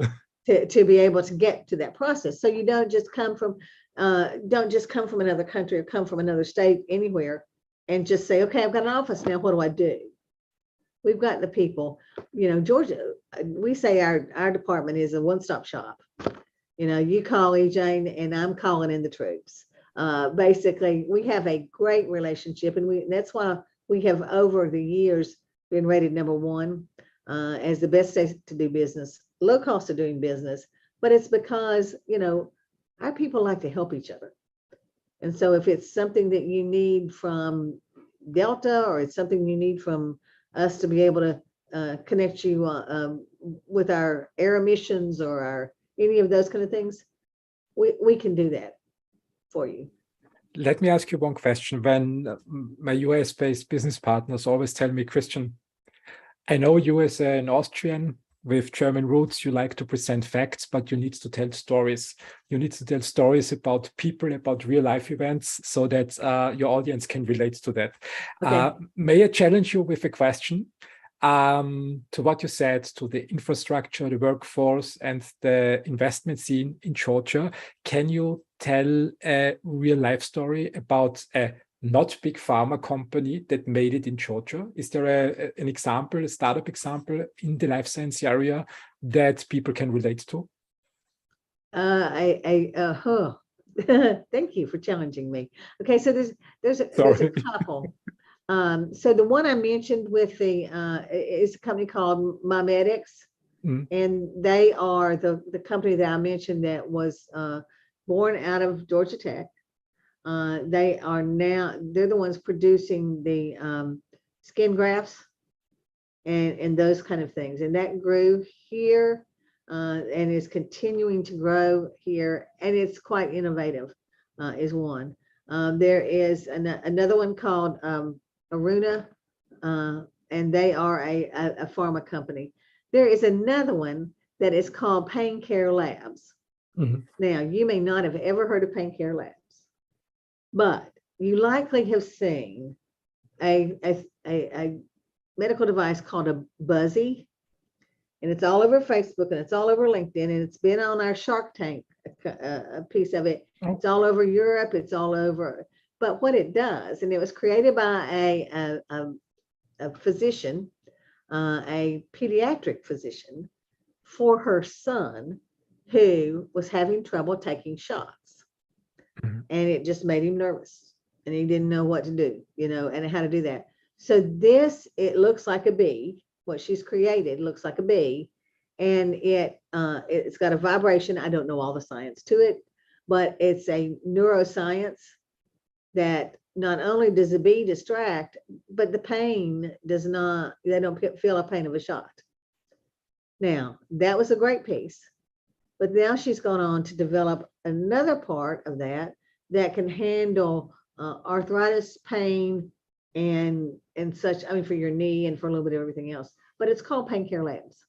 To be able to get to that process. So you don't just come from another country or come from another state anywhere and just say, okay, I've got an office now, what do I do? We've got the people, Georgia, we say our department is a one-stop shop. You call EJane and I'm calling in the troops. Basically, we have a great relationship, and that's why we have over the years been rated #1 as the best state to do business, low cost of doing business. But it's because, our people like to help each other. And so if it's something that you need from Delta, or it's something you need from us to be able to connect you with our air emissions or any of those kind of things, we can do that for you. Let me ask you one question. When my US-based business partners always tell me, Christian, I know you as an Austrian with German roots, you like to present facts, but you need to tell stories. You need to tell stories about people, about real life events, so that your audience can relate to that. Okay. May I challenge you with a question? To what you said, to the infrastructure, the workforce, and the investment scene in Georgia, can you tell a real life story about a not big pharma company that made it in Georgia? Is there an example, a startup example in the life science area that people can relate to? Thank you for challenging me. Okay, so there's a couple. So the one I mentioned with the is a company called MyMedics, and they are the company that I mentioned that was born out of Georgia Tech. They're the ones producing the skin grafts and those kind of things, and that grew here and is continuing to grow here, and it's quite innovative. Is one. There is another one called Aruna, and they are a pharma company. There is another one that is called Pain Care Labs. Now, you may not have ever heard of Pain Care Labs, but you likely have seen a medical device called a Buzzy, and it's all over Facebook and it's all over LinkedIn, and it's been on our Shark Tank, a piece of it. It's all over Europe, it's all over. But what it does, and it was created by a physician, a pediatric physician, for her son who was having trouble taking shots. And it just made him nervous, and he didn't know what to do, and how to do that. So it looks like a bee. What she's created looks like a bee, and it's got a vibration. I don't know all the science to it, but it's a neuroscience that not only does the bee distract, but the pain does not, they don't feel a pain of a shot. Now, that was a great piece, but now she's gone on to develop another part of that can handle arthritis, pain, and such, for your knee and for a little bit of everything else, but it's called Pain Care Labs.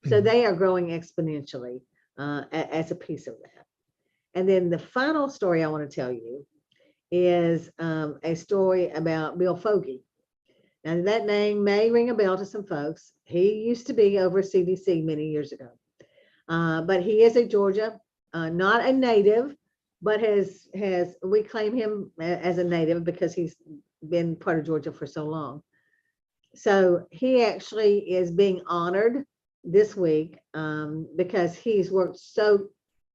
So they are growing exponentially as a piece of that. And then the final story I want to tell you is a story about Bill Fogarty. Now, that name may ring a bell to some folks. He used to be over CDC many years ago, but he is a Georgia, not a native, but we claim him as a native because he's been part of Georgia for so long. So he actually is being honored this week because he's worked so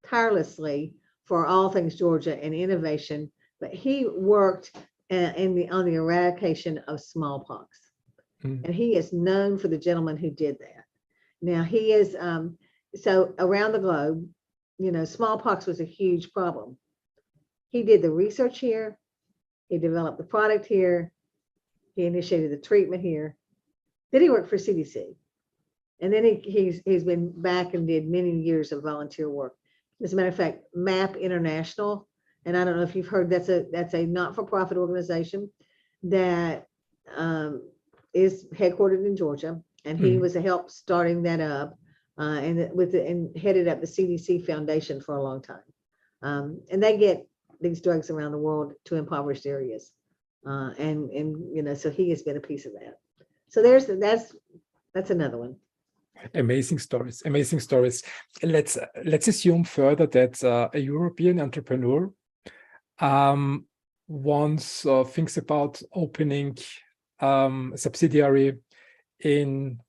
tirelessly for all things Georgia and innovation. But he worked on the eradication of smallpox, and he is known for the gentleman who did that. Now he is so around the globe, smallpox was a huge problem. He did the research here, he developed the product here, he initiated the treatment here. Then he worked for CDC, and then he's been back and did many years of volunteer work. As a matter of fact, MAP International. And I don't know if you've heard, that's a not-for-profit organization that is headquartered in Georgia, and he was a help starting that up, and headed up the CDC Foundation for a long time. And they get these drugs around the world to impoverished areas, and so he has been a piece of that. So that's another one. Amazing stories. Let's assume further that a European entrepreneur once thinks about opening a subsidiary in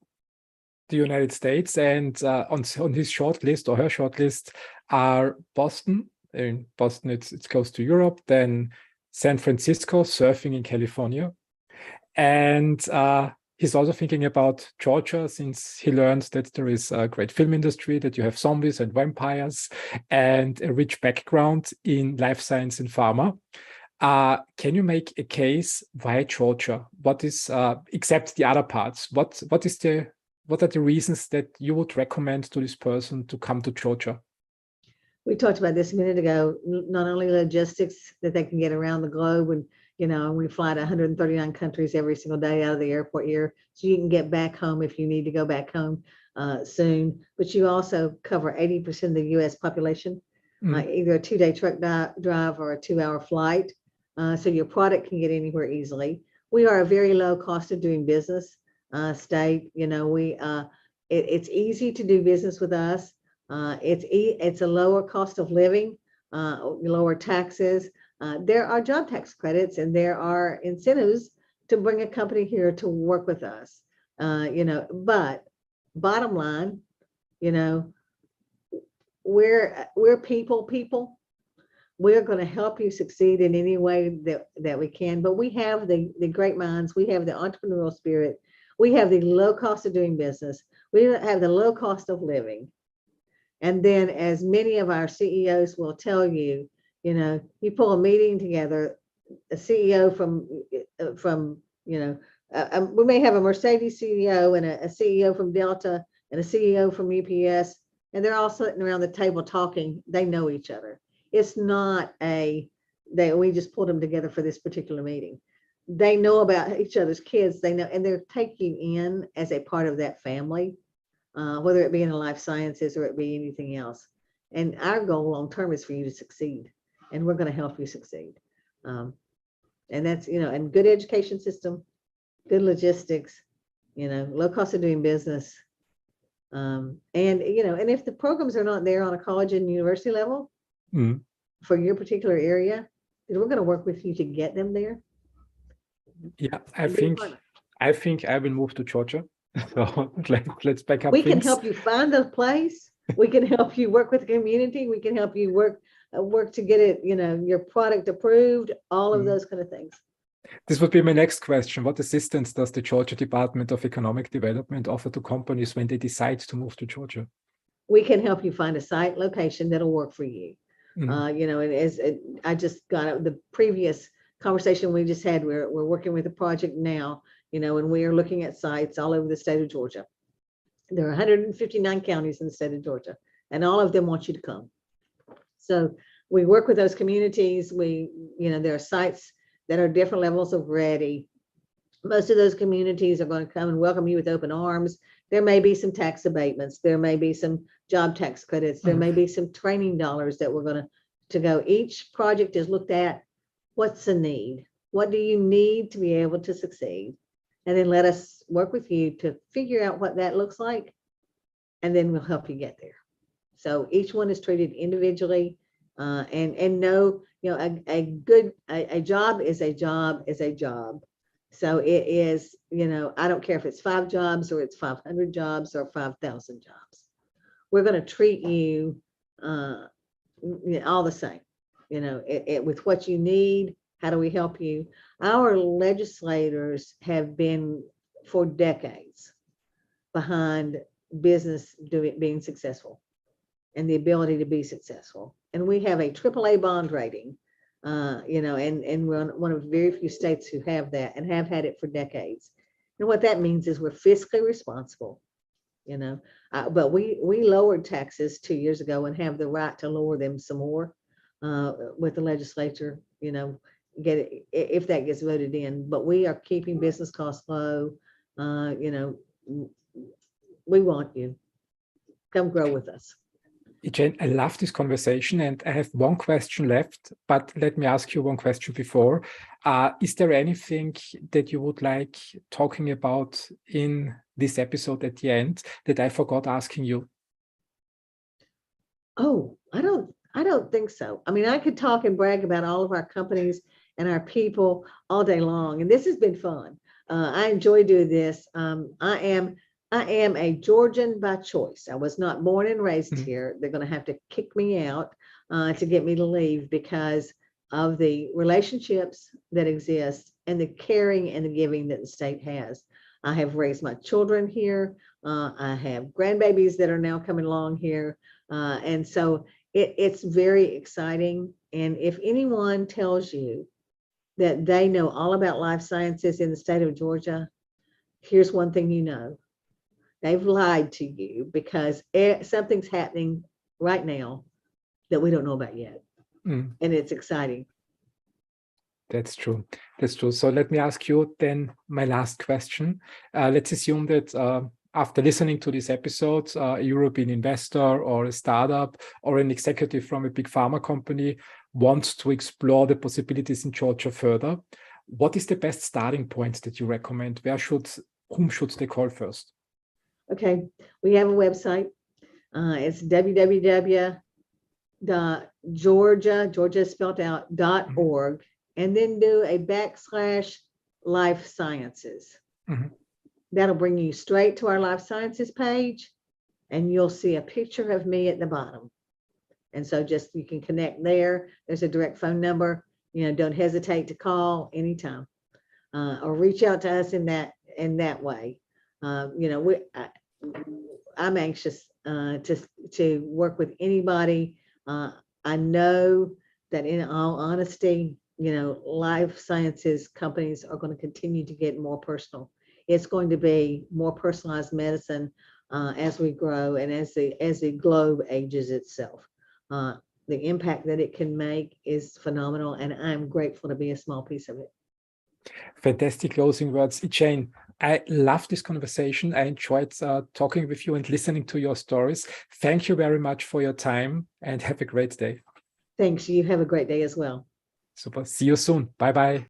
the United States, and on his short list or her short list are Boston. In Boston, it's close to Europe. Then San Francisco, surfing in California, and he's also thinking about Georgia, since he learned that there is a great film industry, that you have zombies and vampires, and a rich background in life science and pharma. Can you make a case why Georgia? What is, except the other parts, what are the reasons that you would recommend to this person to come to Georgia? We talked about this a minute ago. Not only logistics, that they can get around the globe, and we fly to 139 countries every single day out of the airport here, so you can get back home if you need to go back home. soon, but you also cover 80% of the U.S. population, either a 2-day truck drive or a 2-hour flight. So your product can get anywhere easily. We are a very low cost of doing business state. You know, it's easy to do business with us. It's a lower cost of living, lower taxes. There are job tax credits and there are incentives to bring a company here to work with us. You know, but bottom line, you know, we're people. We're going to help you succeed in any way that we can. But we have the great minds. We have the entrepreneurial spirit. We have the low cost of doing business. We have the low cost of living. And then, as many of our CEOs will tell you, you know, you pull a meeting together, a CEO from you know, we may have a Mercedes CEO and a CEO from Delta and a CEO from UPS, and they're all sitting around the table talking. They know each other. It's not we just pulled them together for this particular meeting. They know about each other's kids. They know, and they're taking in as a part of that family, whether it be in the life sciences or it be anything else. And our goal long term is for you to succeed, and we're going to help you succeed. And that's, you know, and good education system, good logistics, you know, low cost of doing business. And, you know, and if the programs are not there on a college and university level for your particular area, then we're going to work with you to get them there. Yeah, I think I will move to Georgia. So let's back up. We can help you find a place. We can help you work with the community. We can help you work to get it, you know, your product approved, all of those kind of things. This would be my next question. What assistance does the Georgia Department of Economic Development offer to companies when they decide to move to Georgia? We can help you find a site location that'll work for you. You know, and as I just got out the previous conversation we just had, we're working with a project now, you know, and we are looking at sites all over the state of Georgia. There are 159 counties in the state of Georgia, and all of them want you to come. So we work with those communities. You know, there are sites that are different levels of ready. Most of those communities are going to come and welcome you with open arms. There may be some tax abatements. There may be some job tax credits. There may be some training dollars that we're going to go. Each project is looked at. What's the need? What do you need to be able to succeed? And then let us work with you to figure out what that looks like. And then we'll help you get there. So each one is treated individually, and know, you know, a job is a job is a job. So it is, you know, I don't care if it's 5 jobs or it's 500 jobs or 5,000 jobs. We're going to treat you all the same, you know, with what you need. How do we help you? Our legislators have been for decades behind business being successful and the ability to be successful. And we have a AAA bond rating, you know, and we're one of very few states who have that and have had it for decades. And what that means is we're fiscally responsible, you know, but we lowered taxes 2 years ago and have the right to lower them some more with the legislature, you know, get it if that gets voted in. But we are keeping business costs low. You know, we want you. Come grow with us. EJane, I love this conversation, and I have one question left, but let me ask you one question before. Is there anything that you would like talking about in this episode at the end that I forgot asking you? Oh, I don't think so. I mean, I could talk and brag about all of our companies and our people all day long, and this has been fun. I enjoy doing this. I am a Georgian by choice. I was not born and raised here. They're going to have to kick me out to get me to leave because of the relationships that exist and the caring and the giving that the state has. I have raised my children here. I have grandbabies that are now coming along here. And so it's very exciting. And if anyone tells you that they know all about life sciences in the state of Georgia, here's one thing you know. They've lied to you because something's happening right now that we don't know about yet. And it's exciting. That's true. That's true. So let me ask you then my last question. Let's assume that after listening to this episode, a European investor or a startup or an executive from a big pharma company wants to explore the possibilities in Georgia further, what is the best starting point that you recommend? Whom should they call first? Okay, we have a website. It's www.georgia, Georgia is spelled out, .org, and then do a /life sciences. That'll bring you straight to our life sciences page, and you'll see a picture of me at the bottom. And so just you can connect there. There's a direct phone number. Don't hesitate to call anytime, or reach out to us in that way. I'm anxious to work with anybody. I know that in all honesty, life sciences companies are going to continue to get more personal. It's going to be more personalized medicine as we grow and as the globe ages itself. The impact that it can make is phenomenal, and I'm grateful to be a small piece of it. Fantastic closing words. EJane, I love this conversation. I enjoyed talking with you and listening to your stories. Thank you very much for your time, and have a great day. Thanks. You have a great day as well. Super. See you soon. Bye-bye.